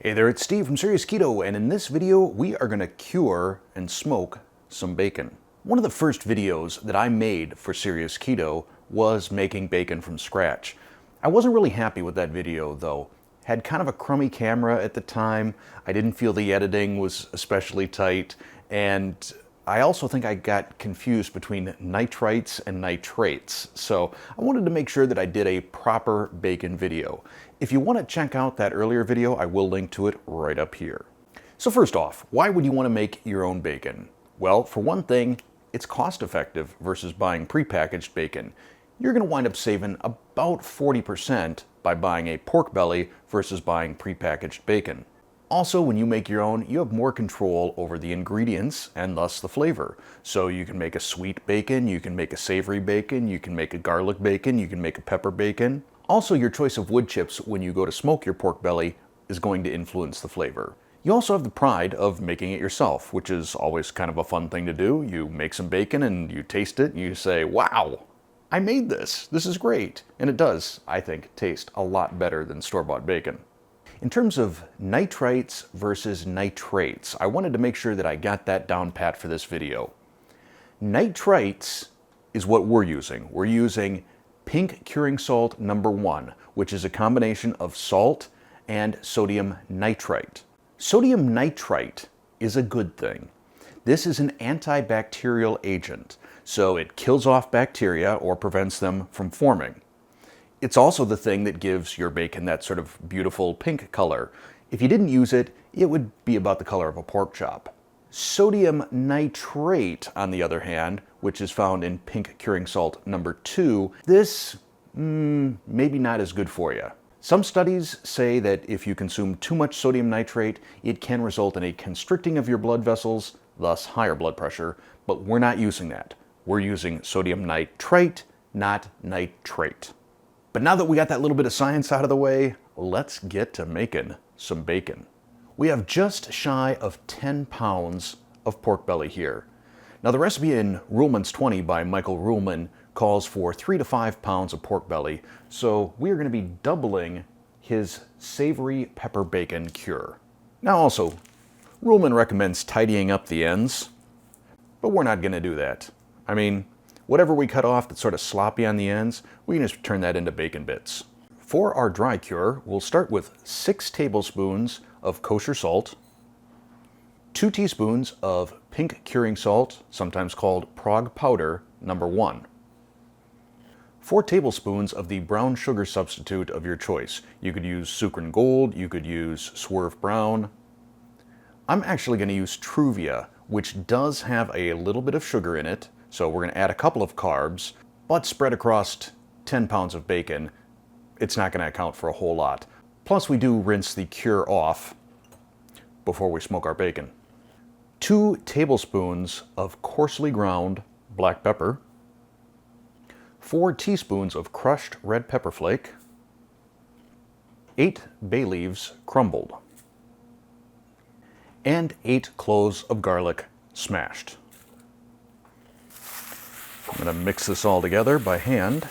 Hey there, it's Steve from Serious Keto, and in this video we are going to cure and smoke some bacon. One of the first videos that I made for Serious Keto was making bacon from scratch. I wasn't really happy with that video though. Had kind of a crummy camera at the time, I didn't feel the editing was especially tight, and I also think I got confused between nitrites and nitrates, so I wanted to make sure that I did a proper bacon video. If you want to check out that earlier video, I will link to it right up here. So first off, why would you want to make your own bacon? Well, for one thing, it's cost effective versus buying prepackaged bacon. You're going to wind up saving about 40% by buying a pork belly versus buying prepackaged bacon. Also, when you make your own, you have more control over the ingredients and thus the flavor. So you can make a sweet bacon, you can make a savory bacon, you can make a garlic bacon, you can make a pepper bacon. Also, your choice of wood chips when you go to smoke your pork belly is going to influence the flavor. You also have the pride of making it yourself, which is always kind of a fun thing to do. You make some bacon and you taste it and you say, wow, I made this. This is great. And it does, I think, taste a lot better than store-bought bacon. In terms of nitrites versus nitrates, I wanted to make sure that I got that down pat for this video. Nitrites is what we're using. We're using pink curing salt number 1, which is a combination of salt and sodium nitrite. Sodium nitrite is a good thing. This is an antibacterial agent, so it kills off bacteria or prevents them from forming. It's also the thing that gives your bacon that sort of beautiful pink color. If you didn't use it, it would be about the color of a pork chop. Sodium nitrate, on the other hand, which is found in pink curing salt number 2, this maybe not as good for you. Some studies say that if you consume too much sodium nitrate, it can result in a constricting of your blood vessels, thus higher blood pressure, but we're not using that. We're using sodium nitrite, not nitrate. But now that we got that little bit of science out of the way, let's get to making some bacon. We have just shy of 10 pounds of pork belly here. Now the recipe in Ruhlman's 20 by Michael Ruhlman calls for 3 to 5 pounds of pork belly, so we are going to be doubling his savory pepper bacon cure. Now also, Ruhlman recommends tidying up the ends, but we're not going to do that. I mean, whatever we cut off that's sort of sloppy on the ends, we can just turn that into bacon bits. For our dry cure, we'll start with 6 tablespoons of kosher salt, 2 teaspoons of pink curing salt, sometimes called Prague powder, number 1. 4 tablespoons of the brown sugar substitute of your choice. You could use Sucrin Gold, you could use Swerve Brown. I'm actually going to use Truvia, which does have a little bit of sugar in it, so we're going to add a couple of carbs, but spread across 10 pounds of bacon, it's not going to account for a whole lot. Plus we do rinse the cure off before we smoke our bacon. 2 tablespoons of coarsely ground black pepper, 4 teaspoons of crushed red pepper flake, 8 bay leaves crumbled, and 8 cloves of garlic smashed. I'm going to mix this all together by hand,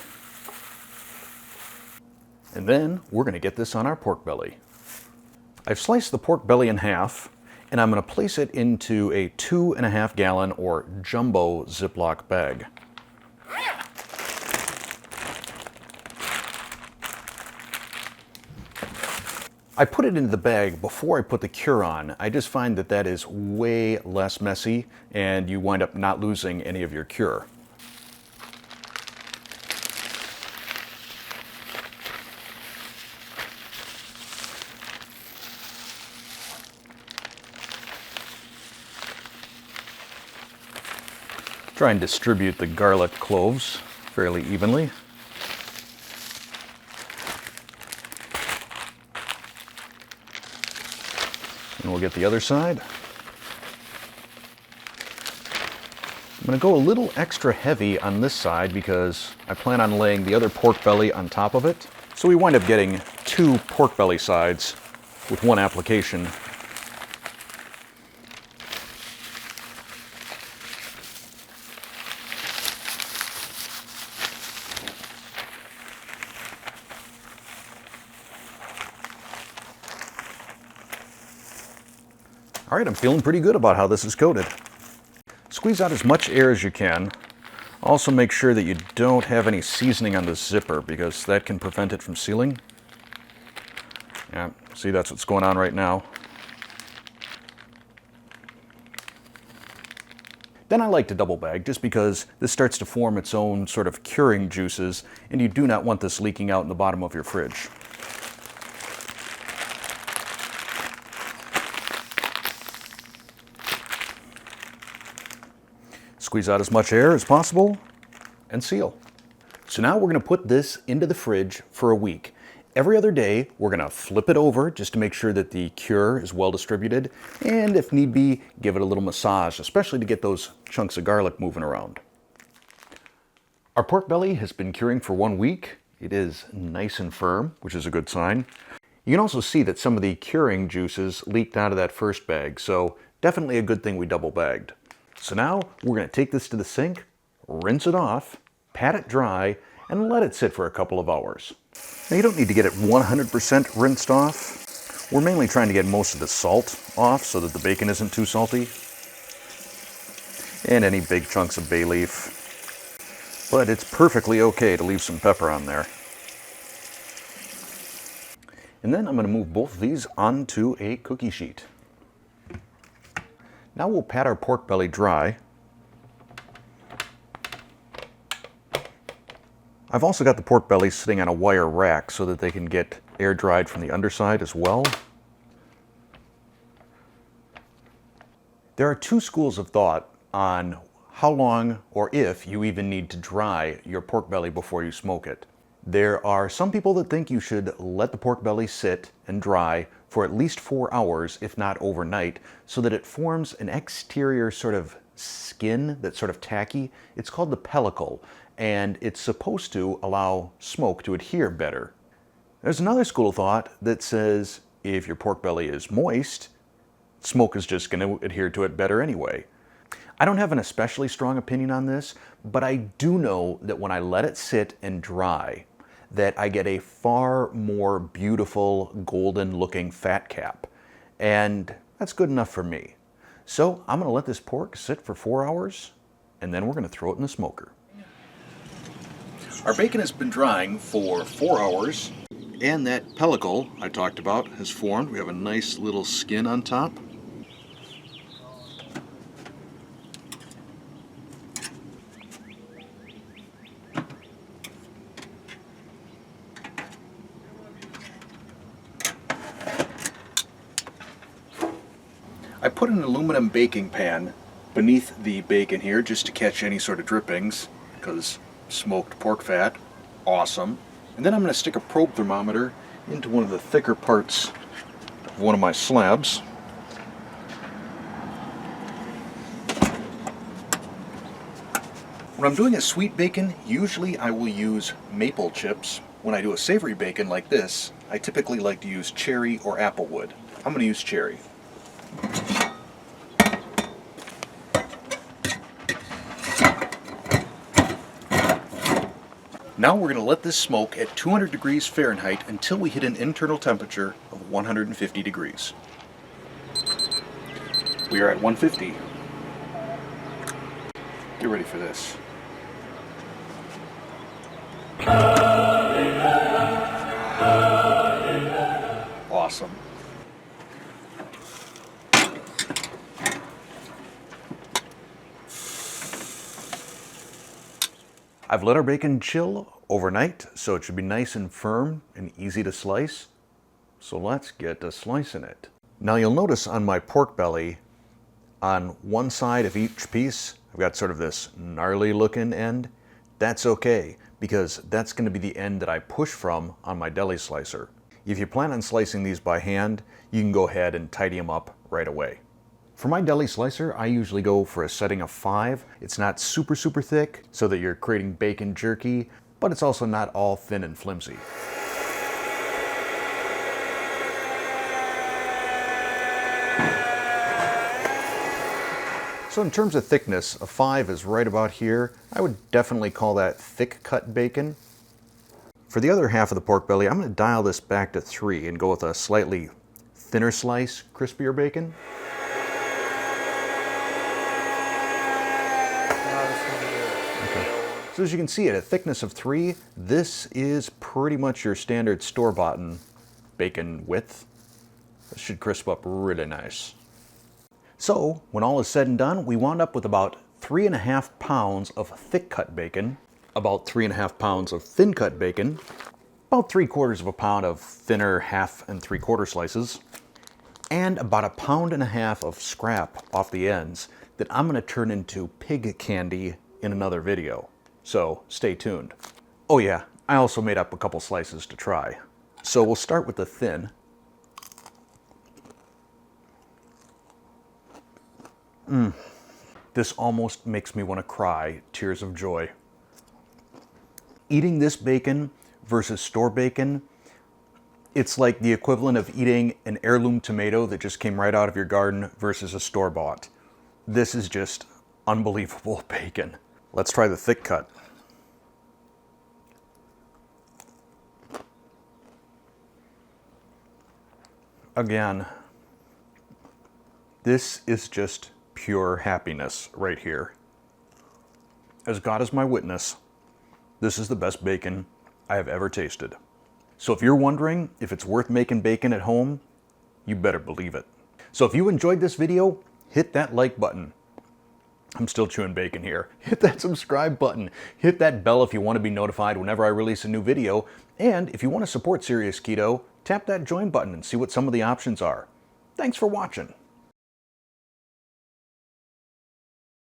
and then we're going to get this on our pork belly. I've sliced the pork belly in half, and I'm going to place it into a 2.5 gallon or jumbo Ziploc bag. I put it into the bag before I put the cure on. I just find that that is way less messy, and you wind up not losing any of your cure. Try and distribute the garlic cloves fairly evenly. And we'll get the other side. I'm going to go a little extra heavy on this side because I plan on laying the other pork belly on top of it. So we wind up getting 2 pork belly sides with 1 application. All right, I'm feeling pretty good about how this is coated. Squeeze out as much air as you can. Also make sure that you don't have any seasoning on the zipper because that can prevent it from sealing. Yeah, see, that's what's going on right now. Then I like to double bag just because this starts to form its own sort of curing juices, and you do not want this leaking out in the bottom of your fridge. Squeeze out as much air as possible and seal. So now we're going to put this into the fridge for a week. Every other day, we're going to flip it over just to make sure that the cure is well distributed, and if need be, give it a little massage, especially to get those chunks of garlic moving around. Our pork belly has been curing for 1 week. It is nice and firm, which is a good sign. You can also see that some of the curing juices leaked out of that first bag, so definitely a good thing we double bagged. So now we're going to take this to the sink, rinse it off, pat it dry, and let it sit for a couple of hours. Now you don't need to get it 100% rinsed off. We're mainly trying to get most of the salt off so that the bacon isn't too salty. And any big chunks of bay leaf. But it's perfectly okay to leave some pepper on there. And then I'm going to move both of these onto a cookie sheet. Now we'll pat our pork belly dry. I've also got the pork belly sitting on a wire rack so that they can get air dried from the underside as well. There are two schools of thought on how long or if you even need to dry your pork belly before you smoke it. There are some people that think you should let the pork belly sit and dry for at least 4 hours, if not overnight, so that it forms an exterior sort of skin that's sort of tacky. It's called the pellicle, and it's supposed to allow smoke to adhere better. There's another school of thought that says if your pork belly is moist, smoke is just going to adhere to it better anyway. I don't have an especially strong opinion on this, but I do know that when I let it sit and dry, that I get a far more beautiful golden looking fat cap, and that's good enough for me. So I'm going to let this pork sit for 4 hours, and then we're going to throw it in the smoker. Our bacon has been drying for 4 hours, and that pellicle I talked about has formed. We have a nice little skin on top. I put an aluminum baking pan beneath the bacon here just to catch any sort of drippings, because smoked pork fat, awesome. And then I'm going to stick a probe thermometer into one of the thicker parts of one of my slabs. When I'm doing a sweet bacon, usually I will use maple chips. When I do a savory bacon like this, I typically like to use cherry or applewood. I'm going to use cherry. Now we're going to let this smoke at 200 degrees Fahrenheit until we hit an internal temperature of 150 degrees. We are at 150. Get ready for this. Awesome. I've let our bacon chill overnight, so it should be nice and firm and easy to slice. So let's get to slicing it. Now you'll notice on my pork belly, on one side of each piece, I've got sort of this gnarly looking end. That's okay, because that's going to be the end that I push from on my deli slicer. If you plan on slicing these by hand, you can go ahead and tidy them up right away. For my deli slicer, I usually go for a setting of 5. It's not super thick, so that you're creating bacon jerky, but it's also not all thin and flimsy. So in terms of thickness, a 5 is right about here. I would definitely call that thick cut bacon. For the other half of the pork belly, I'm going to dial this back to 3 and go with a slightly thinner slice, crispier bacon. So as you can see, at a thickness of 3, this is pretty much your standard store-bought bacon width. This should crisp up really nice. So when all is said and done, we wound up with about 3.5 pounds of thick-cut bacon, about 3.5 pounds of thin-cut bacon, about 3/4 of a pound of thinner 1/2 and 3/4 slices, and about 1.5 pounds of scrap off the ends that I'm going to turn into pig candy in another video. So stay tuned. Oh yeah, I also made up a couple slices to try. So we'll start with the thin. This almost makes me want to cry tears of joy. Eating this bacon versus store bacon, it's like the equivalent of eating an heirloom tomato that just came right out of your garden versus a store-bought. This is just unbelievable bacon. Let's try the thick cut. Again, this is just pure happiness right here. As God is my witness, this is the best bacon I have ever tasted. So if you're wondering if it's worth making bacon at home, you better believe it. So if you enjoyed this video, hit that like button. I'm still chewing bacon here. Hit that subscribe button. Hit that bell if you want to be notified whenever I release a new video. And if you want to support Serious Keto, tap that join button and see what some of the options are. Thanks for watching.